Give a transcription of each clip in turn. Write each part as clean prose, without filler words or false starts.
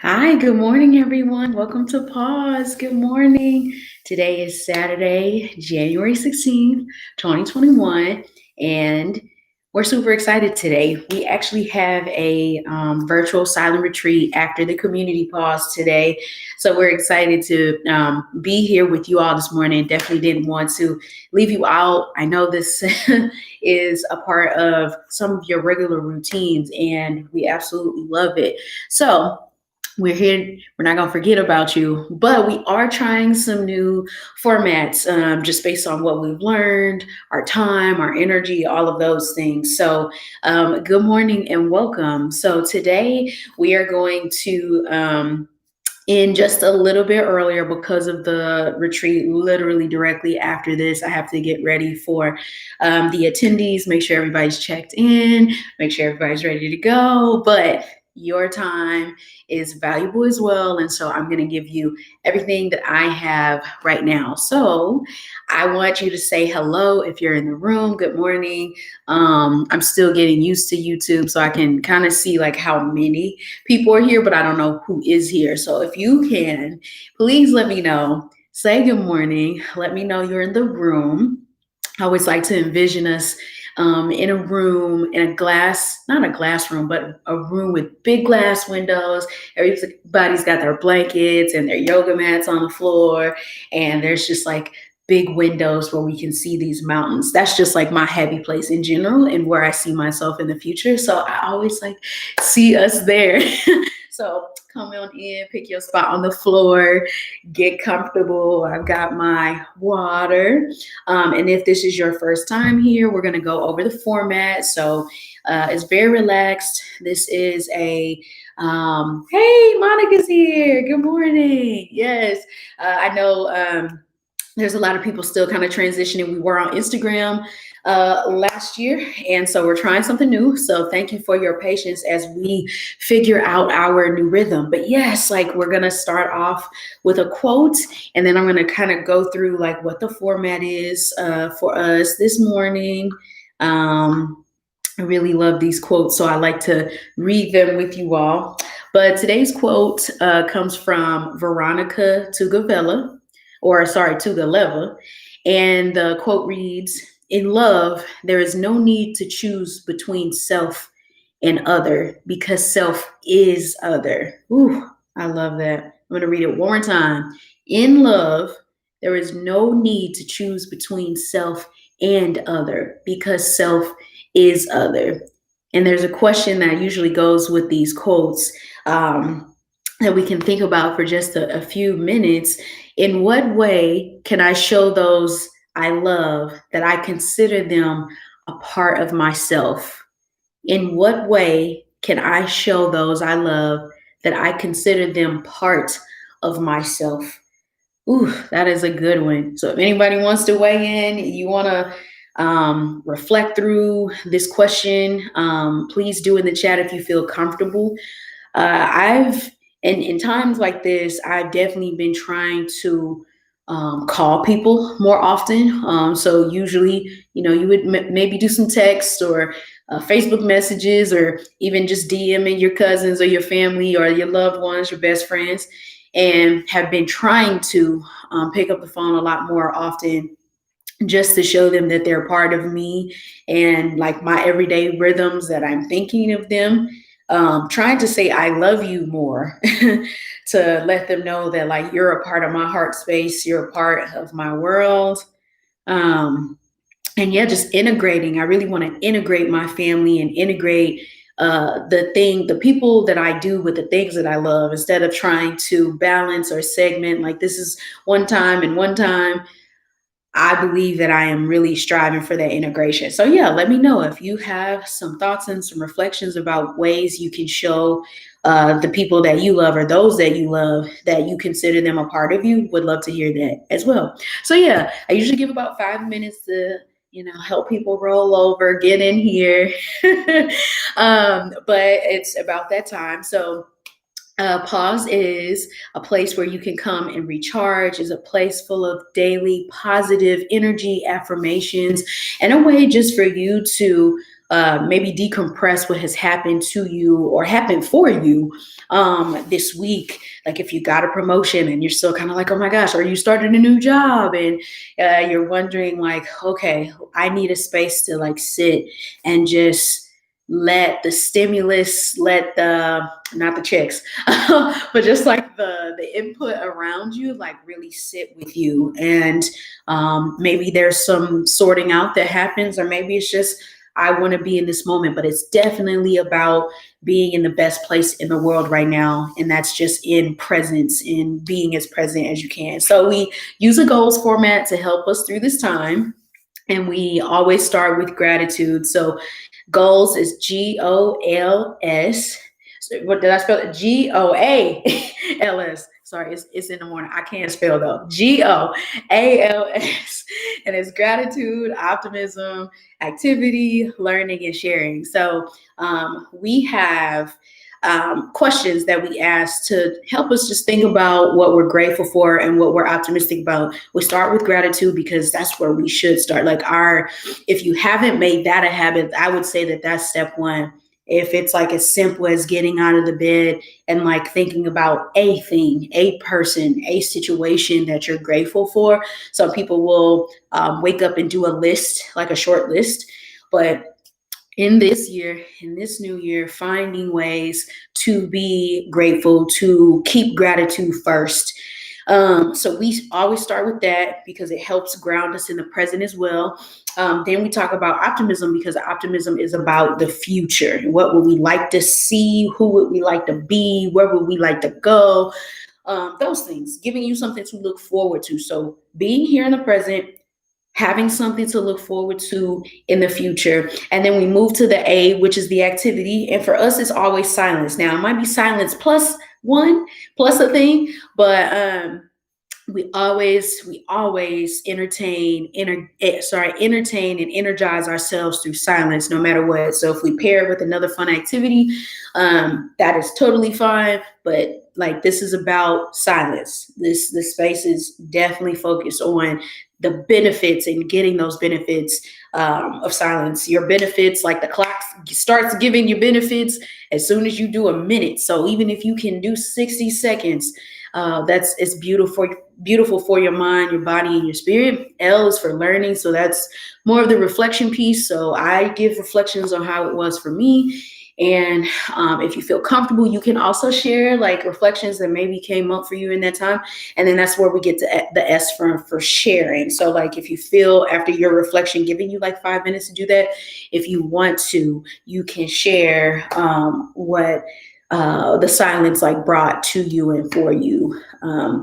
Hi, good morning, everyone. Welcome to Pause. Good morning. Today is Saturday, January 16th, 2021, and we're super excited today. We actually have a virtual silent retreat after the community pause today. So we're excited to be here with you all this morning. Definitely didn't want to leave you out. I know this is a part of some of your regular routines, and we absolutely love it. So, we're here. We're not going to forget about you, but we are trying some new formats just based on what we've learned, our time, our energy, all of those things. So, good morning and welcome. So, today we are going to in just a little bit earlier because of the retreat, literally directly after this. I have to get ready for the attendees, make sure everybody's checked in, make sure everybody's ready to go. But your time is valuable as well. And so I'm going to give you everything that I have right now. So I want you to say hello if you're in the room. Good morning. I'm still getting used to YouTube, so I can kind of see like how many people are here, but I don't know who is here. So if you can, please let me know. Say good morning. Let me know you're in the room. I always like to envision us in a room, in a glass, not a glass room, but a room with big glass windows. Everybody's got their blankets and their yoga mats on the floor. And there's just like big windows where we can see these mountains. That's just like my happy place in general and where I see myself in the future. So I always like see us there. So come on in, pick your spot on the floor, get comfortable. I've got my water. And if this is your first time here, we're going to go over the format. So it's very relaxed. This is hey, Monica's here. Good morning. Yes, I know there's a lot of people still kind of transitioning. We were on Instagram last year, and so we're trying something new. So thank you for your patience as we figure out our new rhythm. But yes, like we're gonna start off with a quote, and then I'm gonna kind of go through like what the format is for us this morning. I really love these quotes, so I like to read them with you all. But today's quote comes from Veronica Tugavella, or sorry, Tugaleva. And the quote reads, "In love, there is no need to choose between self and other because self is other." Ooh, I love that. I'm going to read it one more time. In love, there is no need to choose between self and other because self is other. And there's a question that usually goes with these quotes that we can think about for just a few minutes. In what way can I show those I love that I consider them a part of myself? In what way can I show those I love that I consider them part of myself? Ooh, that is a good one. So if anybody wants to weigh in, you want to reflect through this question, please do in the chat if you feel comfortable. I've in times like this, I've definitely been trying to call people more often. So usually, you would maybe do some text or Facebook messages, or even just DMing your cousins or your family or your loved ones, your best friends, and have been trying to pick up the phone a lot more often just to show them that they're part of me and like my everyday rhythms, that I'm thinking of them, trying to say I love you more to let them know that like you're a part of my heart space, you're a part of my world. um, and yeah, just integrating. I really want to integrate my family and integrate the people that I do with the things that I love, instead of trying to balance or segment like this is one time and one time. I believe that I am really striving for that integration. So, yeah, let me know if you have some thoughts and some reflections about ways you can show the people that you love or those that you love that you consider them a part of you. Would love to hear that as well. So, yeah, I usually give about 5 minutes to help people roll over, get in here. But it's about that time. So, pause is a place where you can come and recharge, is a place full of daily positive energy affirmations, and a way just for you to maybe decompress what has happened to you or happened for you this week. Like if you got a promotion and you're still kind of like, oh my gosh, or you started a new job and you're wondering like, okay, I need a space to like sit and just let the stimulus, let the, not the checks, but just like the input around you, like really sit with you. And maybe there's some sorting out that happens, or maybe it's just, I want to be in this moment, but it's definitely about being in the best place in the world right now. And that's just in presence, in being as present as you can. So we use a goals format to help us through this time. And we always start with gratitude. So goals is GOLS. What did I spell it? GOALS. Sorry, it's in the morning. I can't spell though. GOALS. And it's gratitude, optimism, activity, learning, and sharing. So we have questions that we ask to help us just think about what we're grateful for and what we're optimistic about. We start with gratitude because that's where we should start. Like if you haven't made that a habit, I would say that that's step one. If it's like as simple as getting out of the bed and like thinking about a thing, a person, a situation that you're grateful for. Some people will wake up and do a list, like a short list, but in this year, in this new year, finding ways to be grateful, to keep gratitude first. So we always start with that because it helps ground us in the present as well. Then we talk about optimism because optimism is about the future. What would we like to see? Who would we like to be? Where would we like to go? Those things, giving you something to look forward to. So being here in the present, having something to look forward to in the future. And then we move to the A, which is the activity. And for us, it's always silence. Now, it might be silence plus one, plus a thing, but we always entertain and energize ourselves through silence, no matter what. So if we pair it with another fun activity, that is totally fine. But like, this is about silence. This space is definitely focused on the benefits and getting those benefits of silence. Your benefits, like the clock starts giving you benefits as soon as you do a minute. So even if you can do 60 seconds, it's beautiful for your mind, your body, and your spirit. L is for learning. So that's more of the reflection piece. So I give reflections on how it was for me. And if you feel comfortable, you can also share like reflections that maybe came up for you in that time. And then that's where we get to the S for sharing. So like if you feel after your reflection, giving you like 5 minutes to do that, if you want to, you can share what the silence like brought to you and for you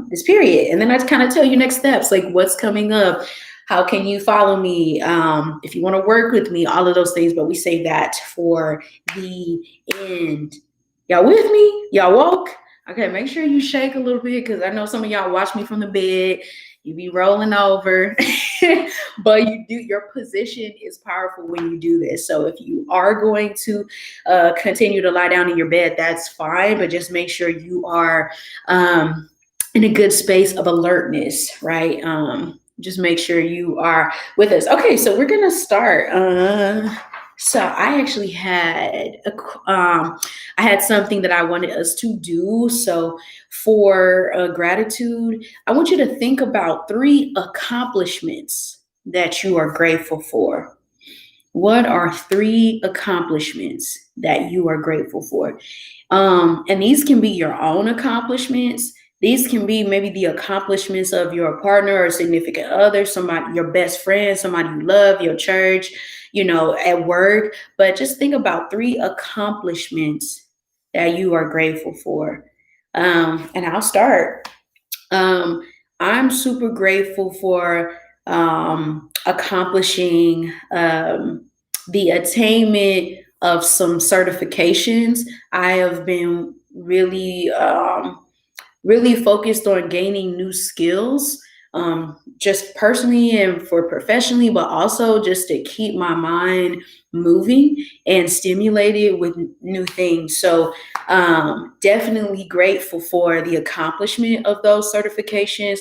this period. And then I kind of tell you next steps, like what's coming up. How can you follow me? If you want to work with me, all of those things, but we say that for the end. Y'all with me? Y'all woke? Okay, make sure you shake a little bit because I know some of y'all watch me from the bed. You be rolling over, but your position is powerful when you do this. So if you are going to continue to lie down in your bed, that's fine, but just make sure you are in a good space of alertness, right? Just make sure you are with us. Okay, so we're gonna start. So I actually had I had something that I wanted us to do. So for gratitude, I want you to think about 3 accomplishments that you are grateful for. What are 3 accomplishments that you are grateful for? And these can be your own accomplishments. These can be maybe the accomplishments of your partner or significant other, somebody, your best friend, somebody you love, your church, at work. But just think about 3 accomplishments that you are grateful for. And I'll start. I'm super grateful for accomplishing the attainment of some certifications. I have been really focused on gaining new skills, just personally and for professionally, but also just to keep my mind moving and stimulated with new things. So definitely grateful for the accomplishment of those certifications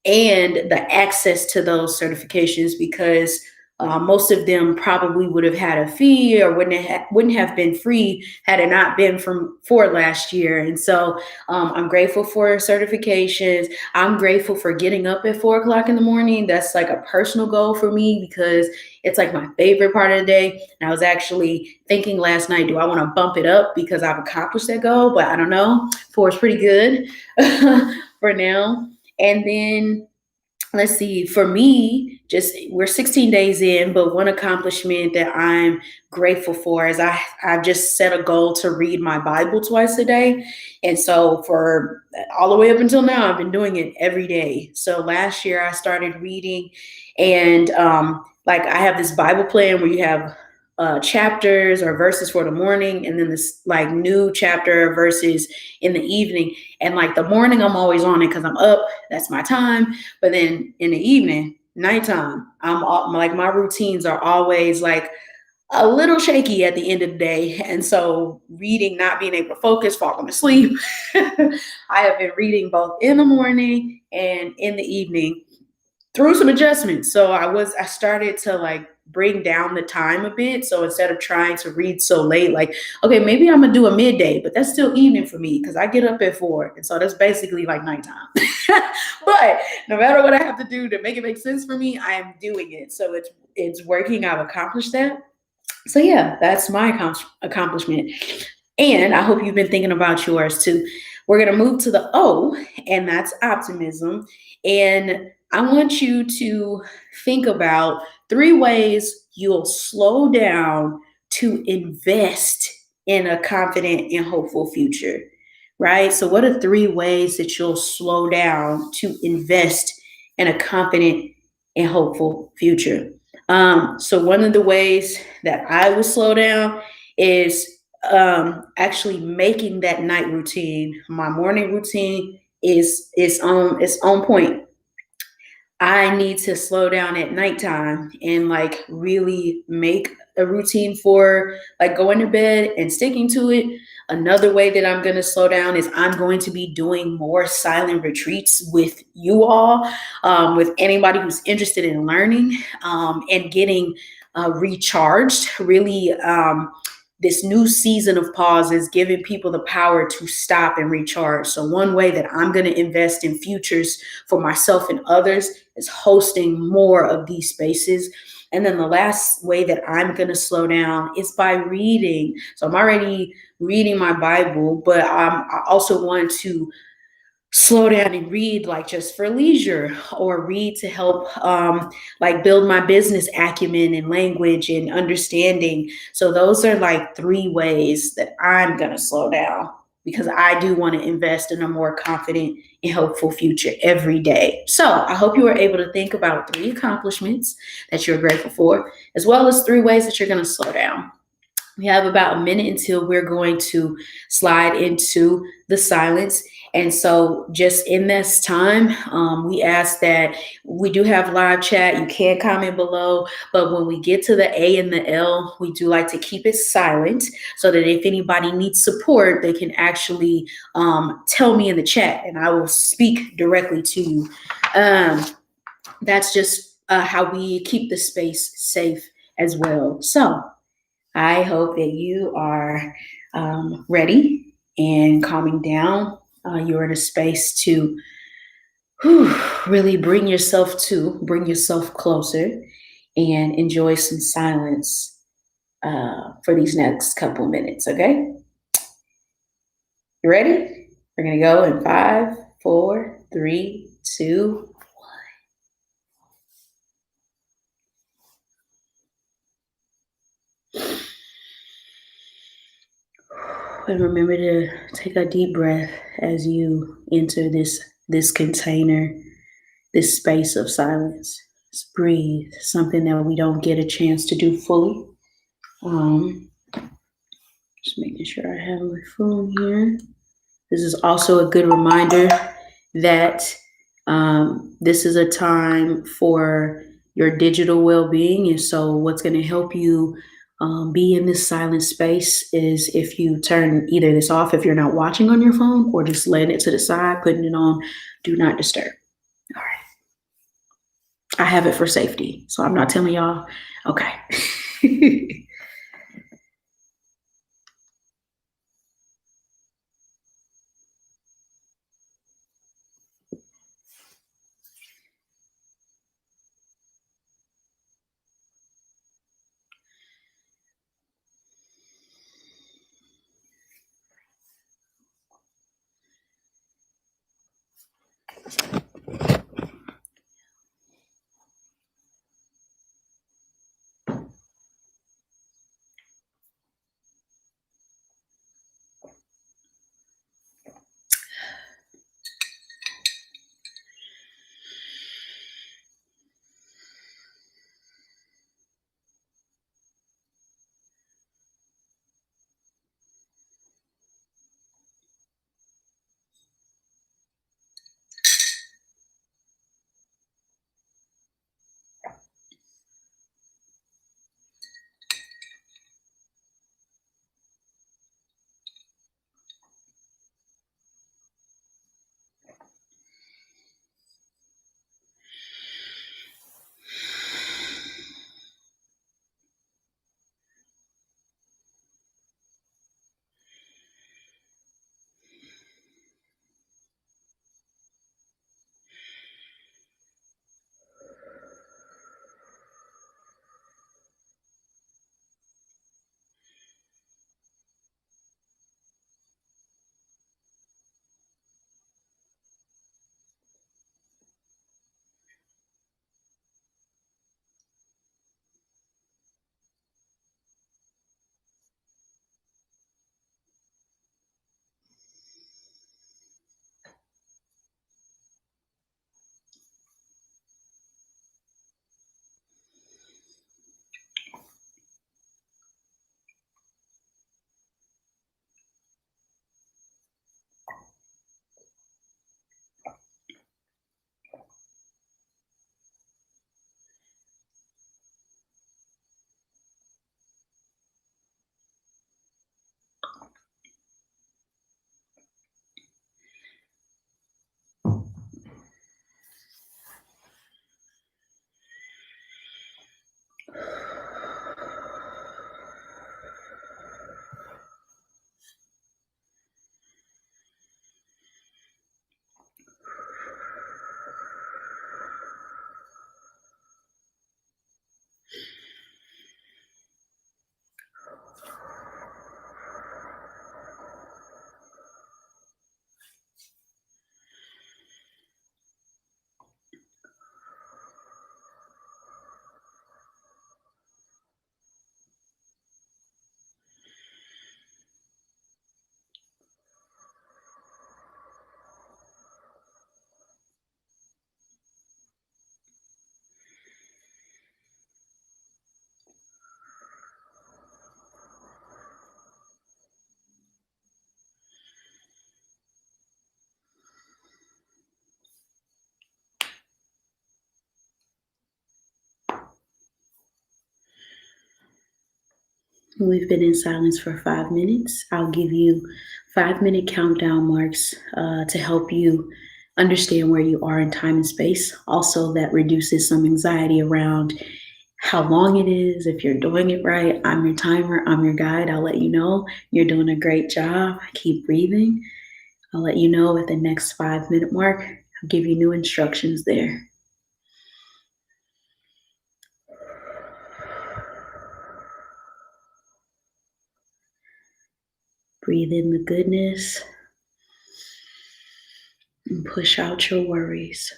and the access to those certifications, because Most of them probably would have had a fee or wouldn't have been free had it not been for last year. And so I'm grateful for certifications. I'm grateful for getting up at 4 o'clock in the morning. That's like a personal goal for me because it's like my favorite part of the day. And I was actually thinking last night, do I want to bump it up because I've accomplished that goal? But I don't know. 4 is pretty good for now. And then let's see, for me, just we're 16 days in, but one accomplishment that I'm grateful for is I've just set a goal to read my Bible twice a day. And so for all the way up until now, I've been doing it every day. So last year I started reading, and like I have this Bible plan where you have chapters or verses for the morning, and then this like new chapter or verses in the evening. And like the morning, I'm always on it because I'm up. That's my time. But then in the evening, nighttime, like my routines are always like a little shaky at the end of the day. And so reading, not being able to focus, falling asleep. I have been reading both in the morning and in the evening through some adjustments. So I started to like bring down the time a bit. So instead of trying to read so late, like, okay, maybe I'm gonna do a midday, but that's still evening for me because I get up at 4. And so that's basically like nighttime. But no matter what I have to do to make it make sense for me, I am doing it. So it's working. I've accomplished that. So yeah, that's my accomplishment. And I hope you've been thinking about yours too. We're going to move to the O, and that's optimism. And I want you to think about 3 ways you'll slow down to invest in a confident and hopeful future, right? So, what are 3 ways that you'll slow down to invest in a confident and hopeful future? So, one of the ways that I would slow down is actually making that night routine. My morning routine is on point. I need to slow down at nighttime and like really make a routine for like going to bed and sticking to it. Another way that I'm going to slow down is I'm going to be doing more silent retreats with you all, with anybody who's interested in learning and getting recharged. Really, this new season of pause is giving people the power to stop and recharge. So one way that I'm going to invest in futures for myself and others is hosting more of these spaces. And then the last way that I'm going to slow down is by reading. So I'm already reading my Bible, but I also want to slow down and read like just for leisure, or read to help like build my business acumen and language and understanding. So those are like 3 ways that I'm going to slow down because I do want to invest in a more confident and hopeful future every day. So I hope you were able to think about 3 accomplishments that you're grateful for, as well as 3 ways that you're going to slow down. We have about a minute until we're going to slide into the silence. And so, just in this time, we ask that we do have live chat. You can comment below, but when we get to the A and the L, we do like to keep it silent so that if anybody needs support, they can actually tell me in the chat and I will speak directly to you. That's just how we keep the space safe as well. So, I hope that you are ready and calming down. You're in a space to really bring yourself closer and enjoy some silence for these next couple of minutes, okay? You ready? We're going to go in 5, 4, 3, 2, and remember to take a deep breath as you enter this container, this space of silence. Just breathe, something that we don't get a chance to do fully. Just making sure I have my phone here. This is also a good reminder that this is a time for your digital well-being. And so what's going to help you be in this silent space is if you turn either this off if you're not watching on your phone, or just letting it to the side, putting it on do not disturb. All right. I have it for safety, so I'm not telling y'all. Okay. We've been in silence for 5 minutes. I'll give you 5 minute countdown marks to help you understand where you are in time and space. Also, that reduces some anxiety around how long it is, if you're doing it right. I'm your timer, I'm your guide. I'll let you know you're doing a great job. Keep breathing. I'll let you know at the next 5 minute mark. I'll give you new instructions there. Breathe in the goodness and push out your worries.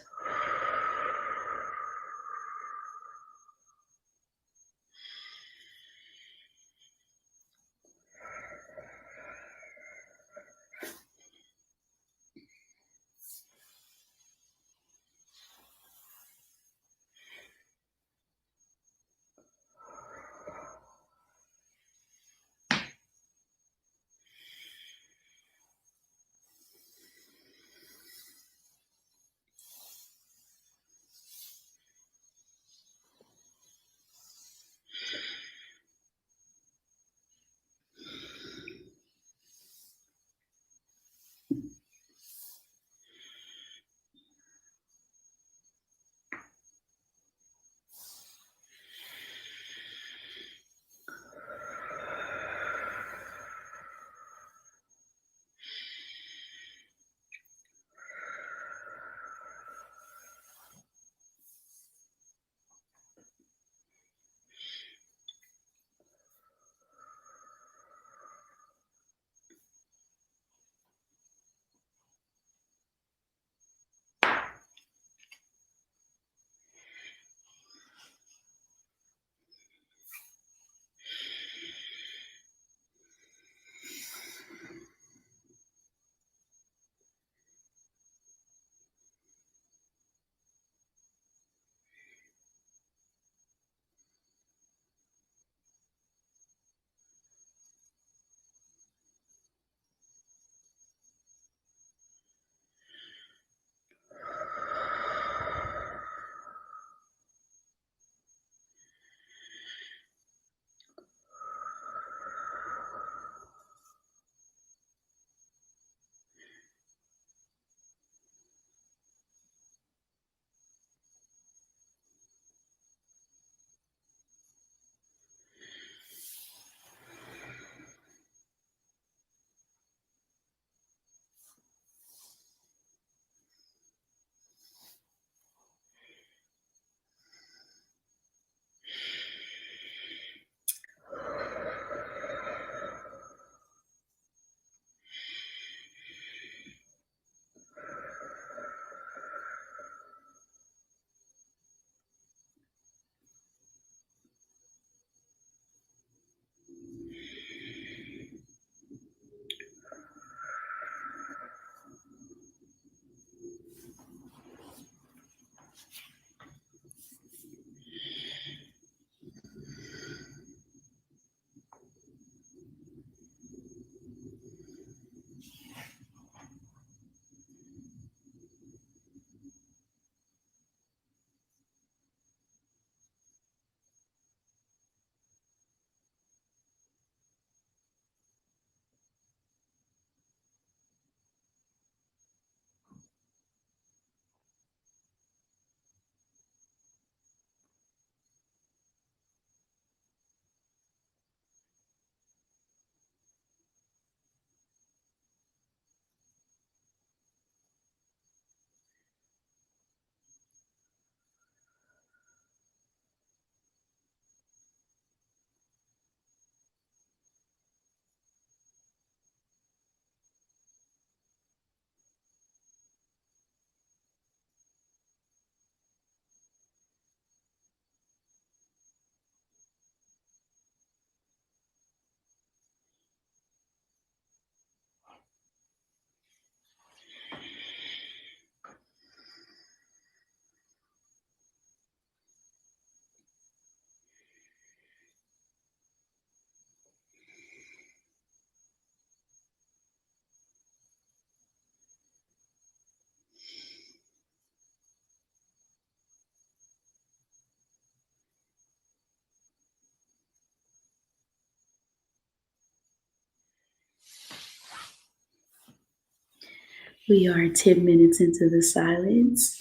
We are 10 minutes into the silence.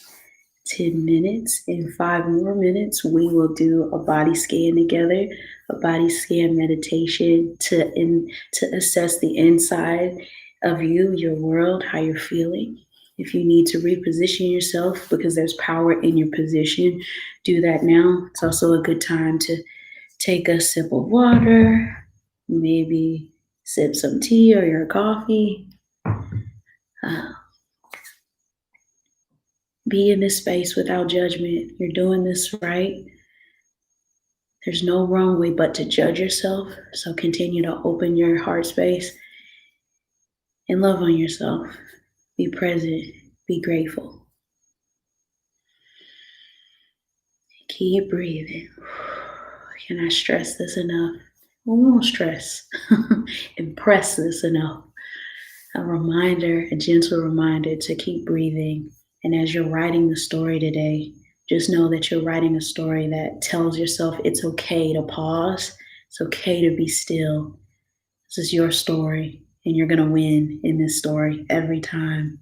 10 minutes. In 5 more minutes, we will do a body scan together, a body scan meditation to assess the inside of you, your world, how you're feeling. If you need to reposition yourself because there's power in your position, do that now. It's also a good time to take a sip of water, maybe sip some tea or your coffee. Uh, be in this space without judgment. You're doing this right. There's no wrong way but to judge yourself. So continue to open your heart space and love on yourself. Be present. Be grateful. Keep breathing. Can I stress this enough? We won't stress. Impress this enough. A reminder, a gentle reminder to keep breathing. And as you're writing the story today, just know that you're writing a story that tells yourself it's okay to pause. It's okay to be still. This is your story, and you're going to win in this story every time.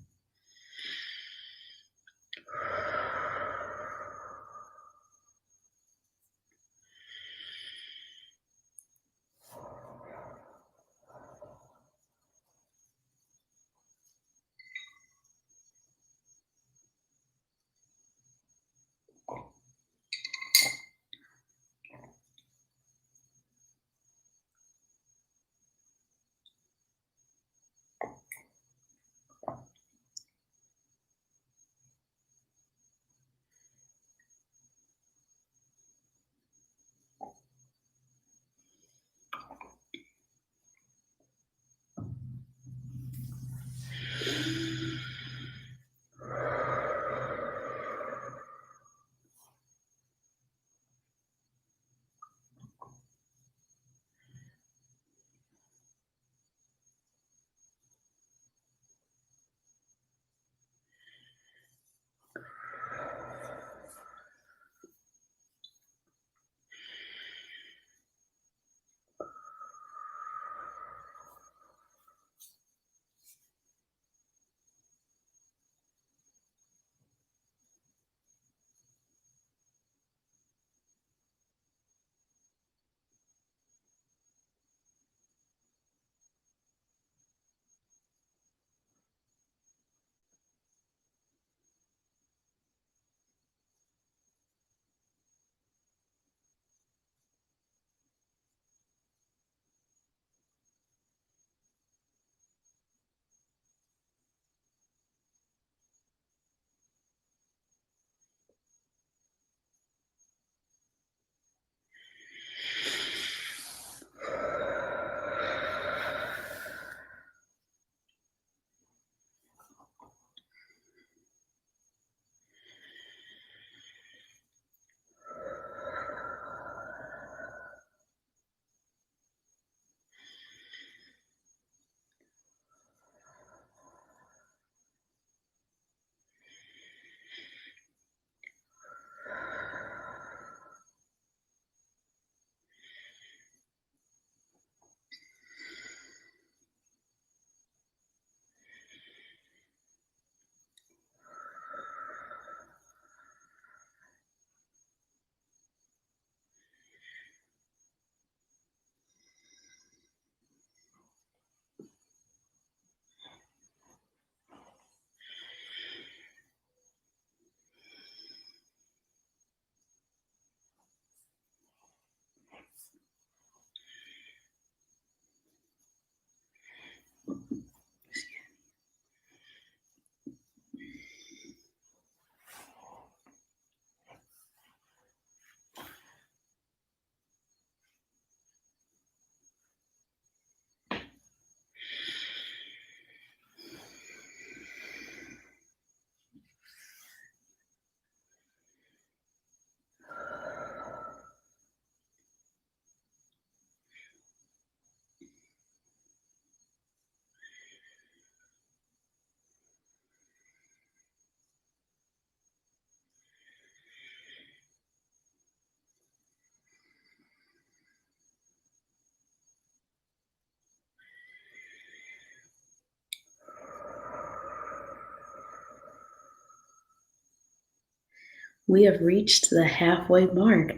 We have reached the halfway mark.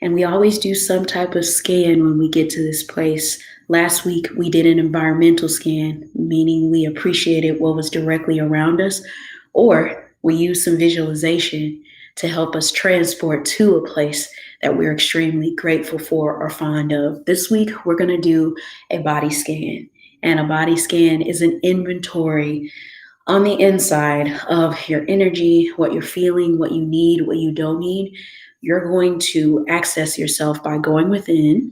And we always do some type of scan when we get to this place. Last week, we did an environmental scan, meaning we appreciated what was directly around us, or we used some visualization to help us transport to a place that we're extremely grateful for or fond of. This week, we're going to do a body scan. And a body scan is an inventory on the inside of your energy, what you're feeling, what you need, what you don't need. You're going to access yourself by going within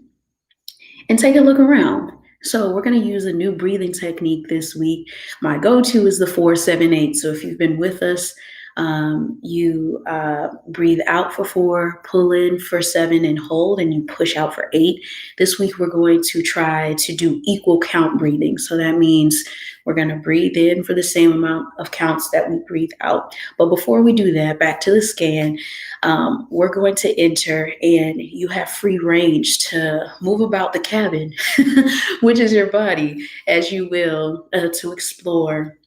and take a look around. So, we're going to use a new breathing technique this week. My go to is the 4-7-8. So, if you've been with us, you breathe out for 4, pull in for 7, and hold, and you push out for 8. This week, we're going to try to do equal count breathing. So, that means we're going to breathe in for the same amount of counts that we breathe out. But before we do that, back to the scan, we're going to enter, and you have free range to move about the cabin, which is your body, as you will, to explore,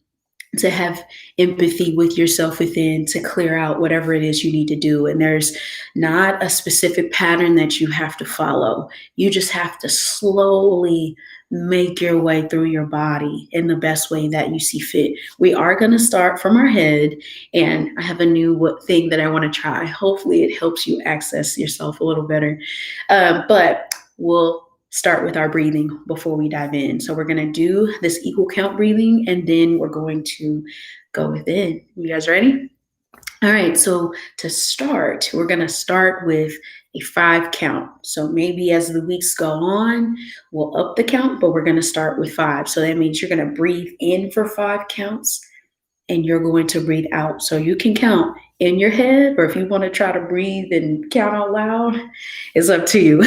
to have empathy with yourself within, to clear out whatever it is you need to do. And there's not a specific pattern that you have to follow. You just have to slowly make your way through your body in the best way that you see fit. We are going to start from our head, and I have a new thing that I want to try. Hopefully, it helps you access yourself a little better. But we'll start with our breathing before we dive in. So we're going to do this equal count breathing, and then we're going to go within. You guys ready? All right. So to start, we're going to start with a 5 count. So maybe as the weeks go on, we'll up the count, but we're going to start with 5. So that means you're going to breathe in for 5 counts, and you're going to breathe out. So you can count in your head, or if you want to try to breathe and count out loud, it's up to you.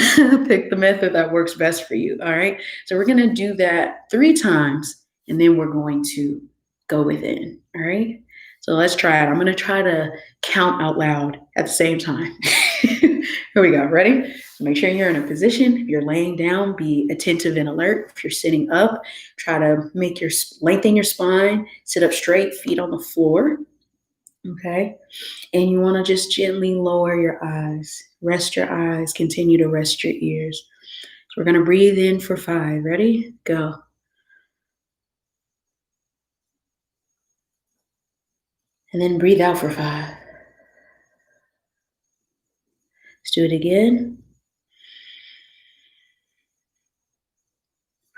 Pick the method that works best for you. All right. So we're going to do that 3 times, and then we're going to go within. All right. So let's try it. I'm going to try to count out loud at the same time. Here we go. Ready? So make sure you're in a position. If you're laying down, be attentive and alert. If you're sitting up, try to lengthen your spine, sit up straight, feet on the floor. Okay. And you want to just gently lower your eyes. Rest your eyes. Continue to rest your ears. So we're going to breathe in for 5. Ready? Go. And then breathe out for 5. Let's do it again.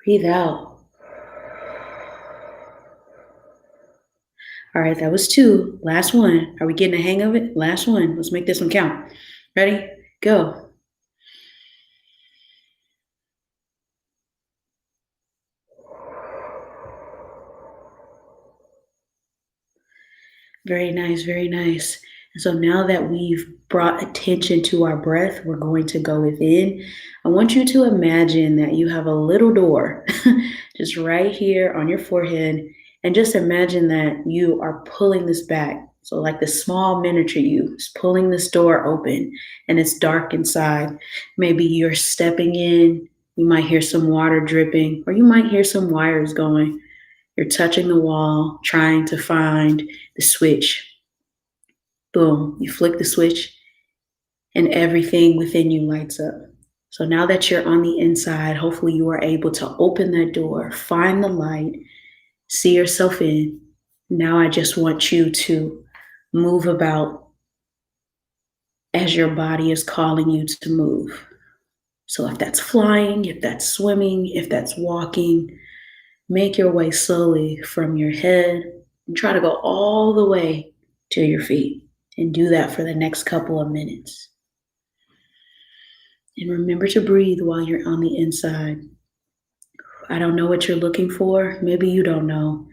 Breathe out. All right, that was 2. Last one. Are we getting the hang of it? Last one. Let's make this one count. Ready? Go. Very nice, very nice. And so now that we've brought attention to our breath, we're going to go within. I want you to imagine that you have a little door just right here on your forehead. And just imagine that you are pulling this back. So, like the small miniature you is pulling this door open, and it's dark inside. Maybe you're stepping in, you might hear some water dripping, or you might hear some wires going. You're touching the wall, trying to find the switch. Boom, you flick the switch, and everything within you lights up. So now that you're on the inside, hopefully you are able to open that door, find the light, see yourself in. Now I just want you to move about as your body is calling you to move. So if that's flying, if that's swimming, if that's walking, make your way slowly from your head and try to go all the way to your feet. And do that for the next couple of minutes. And remember to breathe while you're on the inside. I don't know what you're looking for. Maybe you don't know.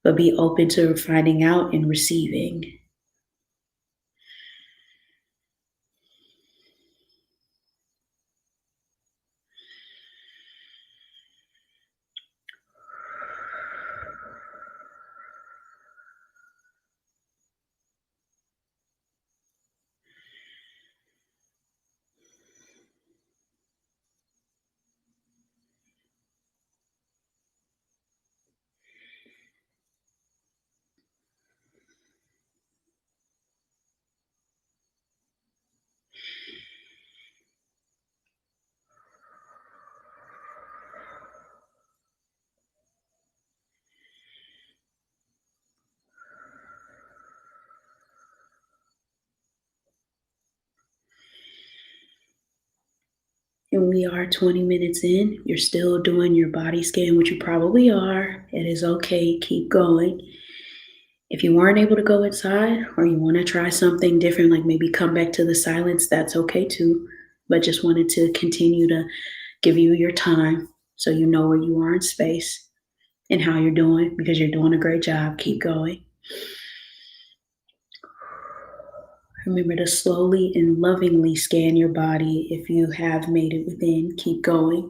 But be open to finding out and receiving. And we are 20 minutes in. You're still doing your body scan, which you probably are. It is okay. Keep going. If you weren't able to go inside or you want to try something different, like maybe come back to the silence, that's okay too. But just wanted to continue to give you your time so you know where you are in space and how you're doing, because you're doing a great job. Keep going. Remember to slowly and lovingly scan your body if you have made it within. Keep going.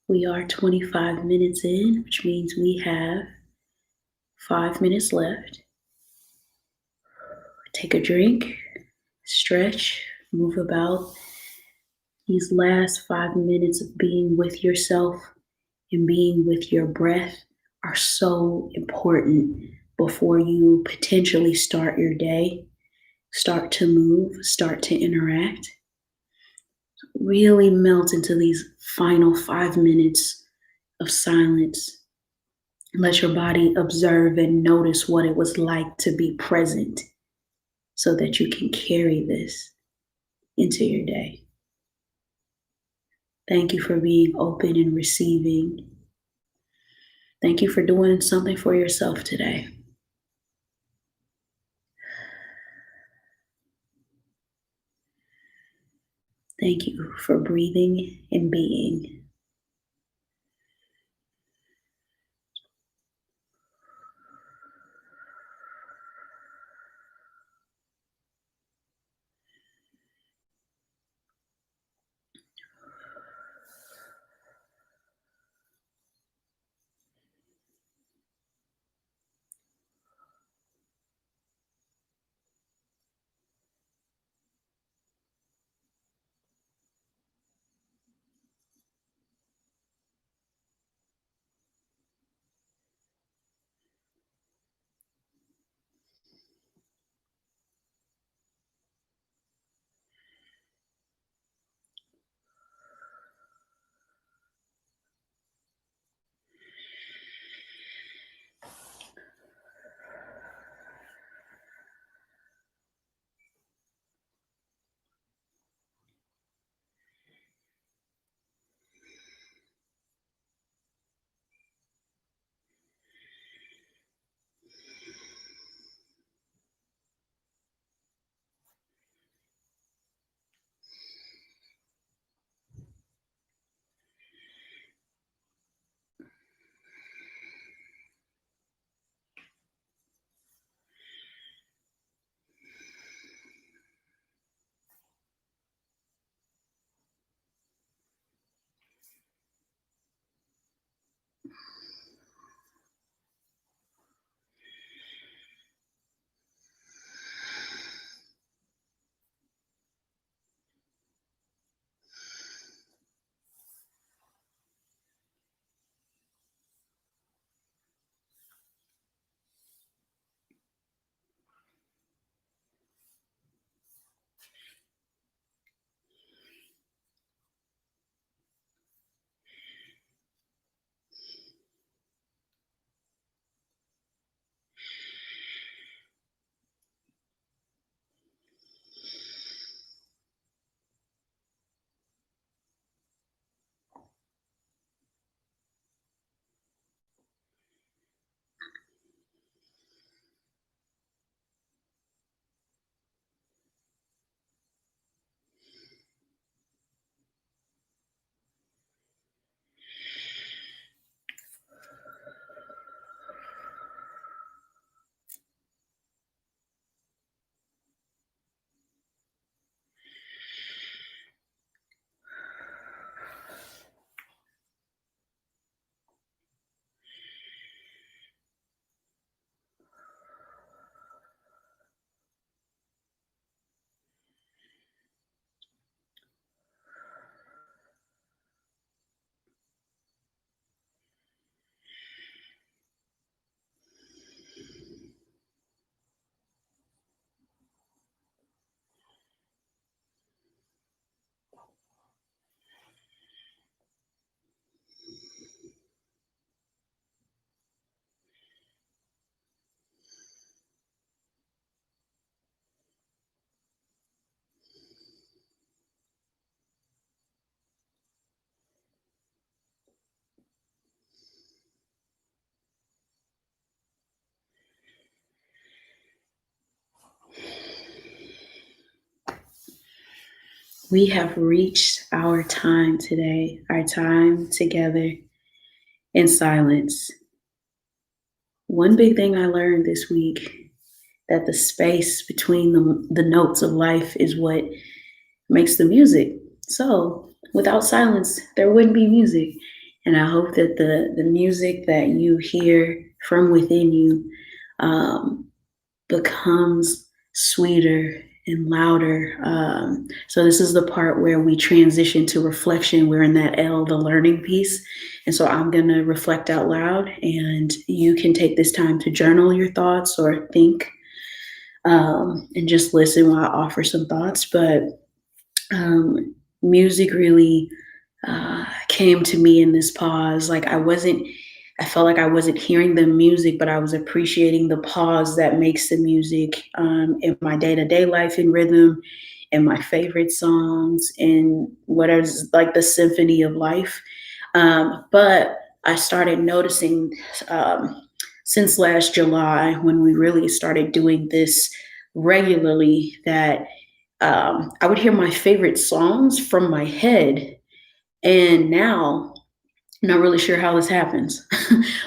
We are 25 minutes in, which means we have 5 minutes left. Take a drink, stretch, move about. These last 5 minutes of being with yourself and being with your breath are so important before you potentially start your day, start to move, start to interact. Really melt into these final 5 minutes of silence. Let your body observe and notice what it was like to be present so that you can carry this into your day. Thank you for being open and receiving. Thank you for doing something for yourself today. Thank you for breathing and being. We have reached our time today, our time together in silence. One big thing I learned this week that the space between the notes of life is what makes the music. So without silence, there wouldn't be music. And I hope that the music that you hear from within you becomes sweeter and louder. So this is the part where we transition to reflection. We're in that L, the learning piece. And so I'm going to reflect out loud, and you can take this time to journal your thoughts or think, and just listen while I offer some thoughts. But music really came to me in this pause. I felt like I wasn't hearing the music, but I was appreciating the pause that makes the music, in my day to day life and rhythm, and my favorite songs, and whatever's like the symphony of life. But I started noticing, since last July, when we really started doing this regularly, that I would hear my favorite songs from my head. And now, I'm not really sure how this happens,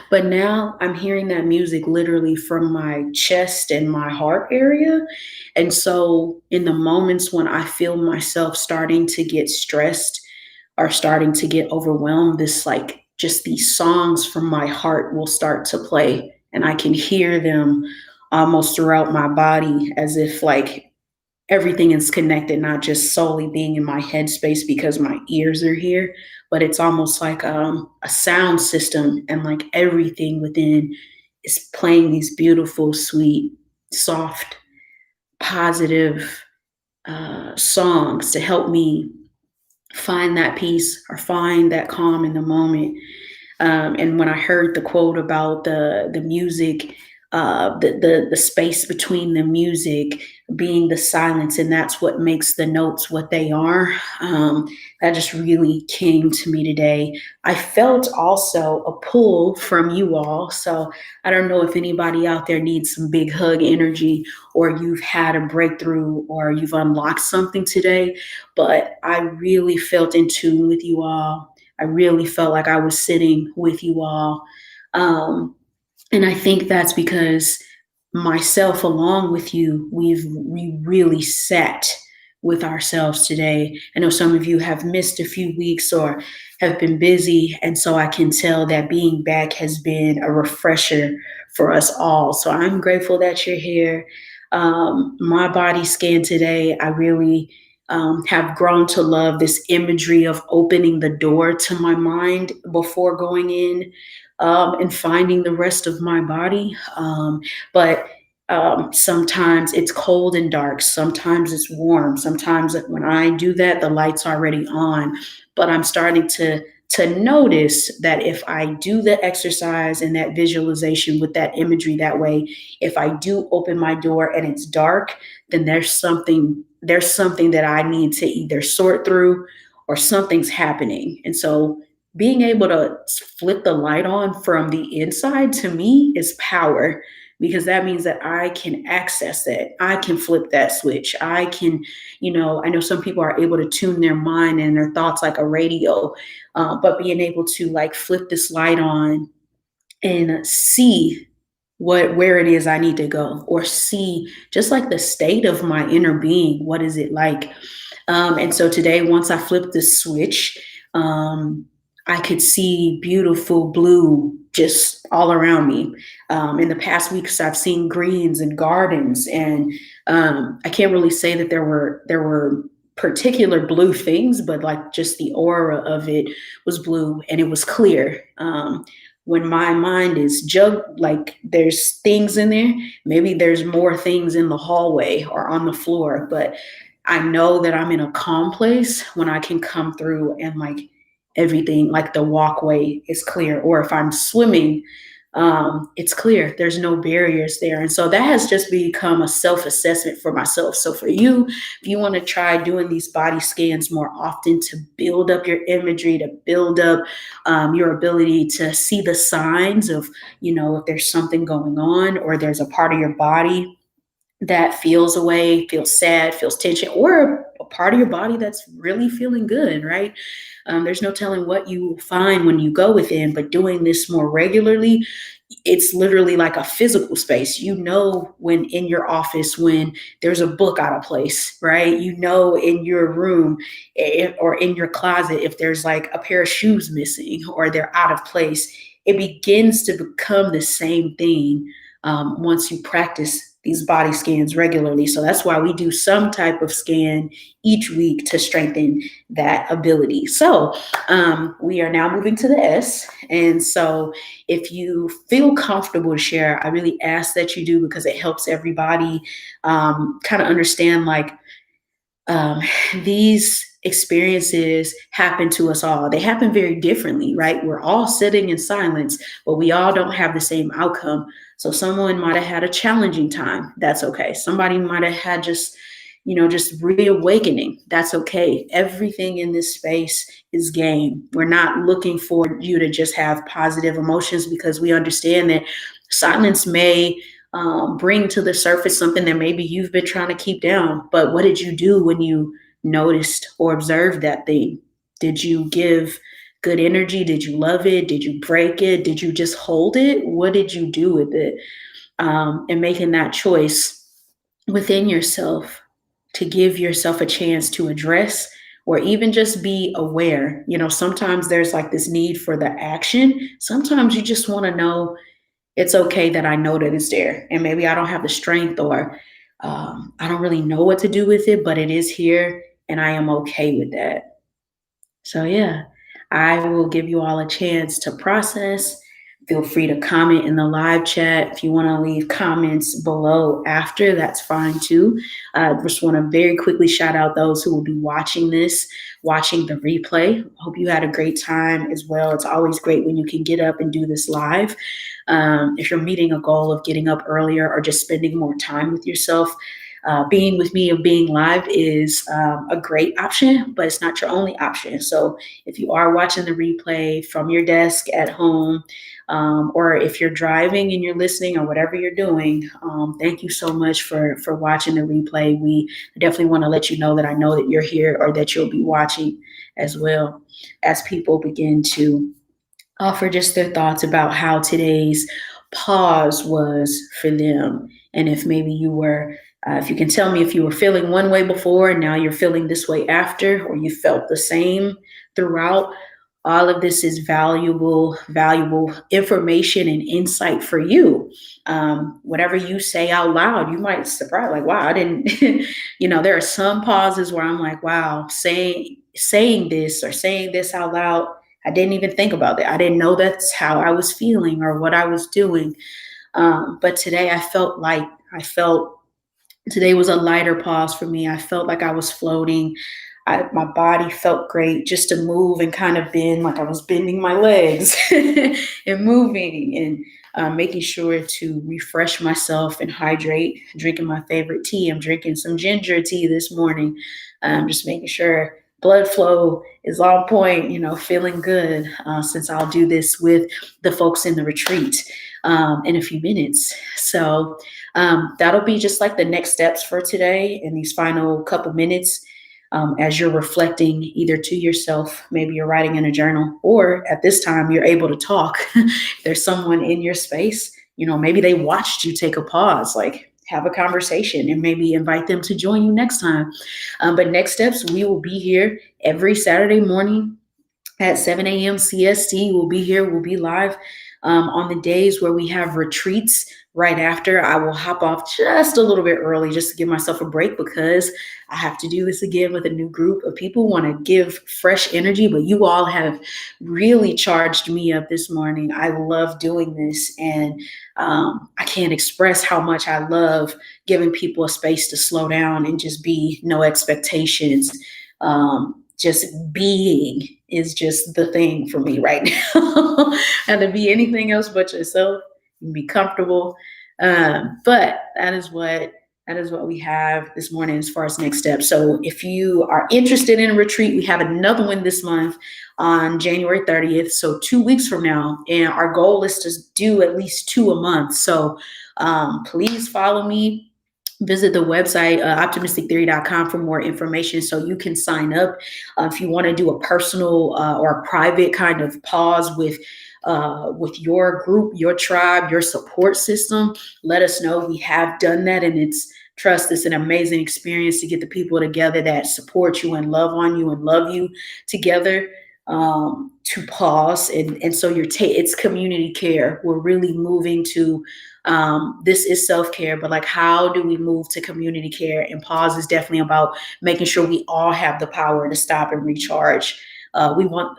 but now I'm hearing that music literally from my chest and my heart area. And so, in the moments when I feel myself starting to get stressed or starting to get overwhelmed, this like just these songs from my heart will start to play, and I can hear them almost throughout my body, as if like everything is connected, not just solely being in my headspace because my ears are here, but it's almost like a sound system, and like everything within is playing these beautiful, sweet, soft, positive songs to help me find that peace or find that calm in the moment. And when I heard the quote about the music, the space between the music being the silence, and that's what makes the notes what they are. That just really came to me today. I felt also a pull from you all. So I don't know if anybody out there needs some big hug energy, or you've had a breakthrough, or you've unlocked something today, but I really felt in tune with you all. I really felt like I was sitting with you all. Um, and I think that's because myself, along with you, we really sat with ourselves today. I know some of you have missed a few weeks or have been busy. And so I can tell that being back has been a refresher for us all. So I'm grateful that you're here. My body scan today, I really have grown to love this imagery of opening the door to my mind before going in, and finding the rest of my body. But sometimes it's cold and dark. Sometimes it's warm. Sometimes when I do that, the light's already on. But I'm starting to notice that if I do the exercise and that visualization with that imagery that way, if I do open my door and it's dark, then there's something that I need to either sort through, or something's happening. And so being able to flip the light on from the inside, to me, is power, because that means that I can access that. I can flip that switch. I can, I know some people are able to tune their mind and their thoughts like a radio, but being able to like flip this light on and see where it is I need to go, or see just like the state of my inner being. What is it like? And so today, once I flipped the switch, um, I could see beautiful blue just all around me. In the past weeks, I've seen greens and gardens, and I can't really say that there were particular blue things, but like just the aura of it was blue, and it was clear. When my mind is like there's things in there, maybe there's more things in the hallway or on the floor, but I know that I'm in a calm place when I can come through and like everything, like the walkway is clear. Or if I'm swimming, it's clear. There's no barriers there. And so that has just become a self assessment for myself. So for you, if you want to try doing these body scans more often to build up your imagery, to build up your ability to see the signs of, if there's something going on, or there's a part of your body that feels away, feels sad, feels tension, or a part of your body that's really feeling good, right? There's no telling what you will find when you go within, but doing this more regularly, it's literally like a physical space. When in your office, when there's a book out of place, right? In your room, or in your closet, if there's like a pair of shoes missing or they're out of place, it begins to become the same thing once you practice these body scans regularly. So that's why we do some type of scan each week to strengthen that ability. So we are now moving to the S. And so if you feel comfortable to share, I really ask that you do, because it helps everybody kind of understand, like, um, these experiences happen to us all. They happen very differently, right? We're all sitting in silence, but we all don't have the same outcome. So someone might have had a challenging time. That's okay. Somebody might have had just reawakening. That's okay. Everything in this space is game. We're not looking for you to just have positive emotions, because we understand that silence may bring to the surface something that maybe you've been trying to keep down. But what did you do when you noticed or observed that thing? Did you give good energy? Did you love it? Did you break it? Did you just hold it? What did you do with it? And making that choice within yourself to give yourself a chance to address, or even just be aware. Sometimes there's like this need for the action. Sometimes you just want to know, it's okay that I know that it's there. And maybe I don't have the strength, or I don't really know what to do with it, but it is here and I am okay with that. So, yeah, I will give you all a chance to process. Feel free to comment in the live chat. If you want to leave comments below after, that's fine too. I just want to very quickly shout out those who will be watching watching the replay. Hope you had a great time as well. It's always great when you can get up and do this live. If you're meeting a goal of getting up earlier or just spending more time with yourself, being with me and being live is a great option, but it's not your only option. So if you are watching the replay from your desk at home, or if you're driving and you're listening, or whatever you're doing, thank you so much for watching the replay. We definitely want to let you know that I know that you're here, or that you'll be watching as well, as people begin to offer just their thoughts about how today's pause was for them. And if maybe if you can tell me if you were feeling one way before and now you're feeling this way after, or you felt the same throughout. All of this is valuable information and insight for you. Whatever you say out loud, you might surprise, like, wow, I didn't, there are some pauses where I'm like, wow, saying this or saying this out loud, I didn't even think about that. I didn't know that's how I was feeling or what I was doing. But today today was a lighter pause for me. I felt like I was floating. My body felt great just to move and kind of bend, like I was bending my legs and moving, and making sure to refresh myself and hydrate, drinking my favorite tea. I'm drinking some ginger tea this morning, just making sure blood flow is on point, feeling good, since I'll do this with the folks in the retreat in a few minutes. So that'll be just like the next steps for today in these final couple minutes. As you're reflecting either to yourself, maybe you're writing in a journal, or at this time you're able to talk. There's someone in your space, maybe they watched you take a pause, like have a conversation, and maybe invite them to join you next time. But next steps, we will be here every Saturday morning at 7 a.m. CST. We'll be here. We'll be live on the days where we have retreats. Right after, I will hop off just a little bit early just to give myself a break, because I have to do this again with a new group of people who want to give fresh energy. But you all have really charged me up this morning. I love doing this, and I can't express how much I love giving people a space to slow down and just be, no expectations. Just being is just the thing for me right now. And to be anything else but yourself, and be comfortable. But that is what we have this morning as far as next steps. So if you are interested in a retreat, we have another one this month on January 30th. So 2 weeks from now. And our goal is to do at least 2 a month. So please follow me. Visit the website, optimistictheory.com, for more information so you can sign up. If you want to do a personal or a private kind of pause with your group, your tribe, your support system, let us know. We have done that, and it's an amazing experience to get the people together that support you and love on you and love you together. pause, and so it's community care. We're really moving to this is self-care, but like how do we move to community care? And pause is definitely about making sure we all have the power to stop and recharge. We want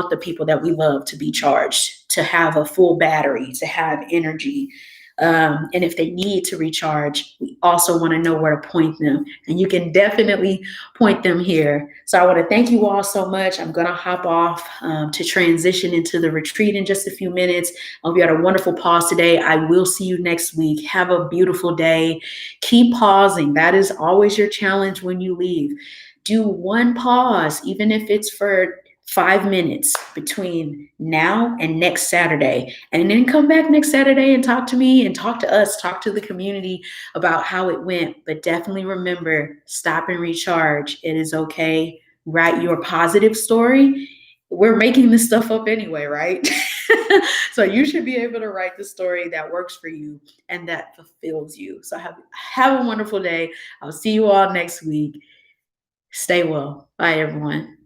the people that we love to be charged, to have a full battery, to have energy. And if they need to recharge, we also want to know where to point them. And you can definitely point them here. So I want to thank you all so much. I'm going to hop off to transition into the retreat in just a few minutes. I hope you had a wonderful pause today. I will see you next week. Have a beautiful day. Keep pausing. That is always your challenge when you leave. Do one pause, even if it's for 5 minutes between now and next Saturday, and then come back next Saturday and talk to me and talk to us, talk to the community about how it went. But definitely remember, stop and recharge. It is okay. Write your positive story. We're making this stuff up anyway, right? So you should be able to write the story that works for you and that fulfills you. So have a wonderful day. I'll see you all next week. Stay well. Bye, everyone.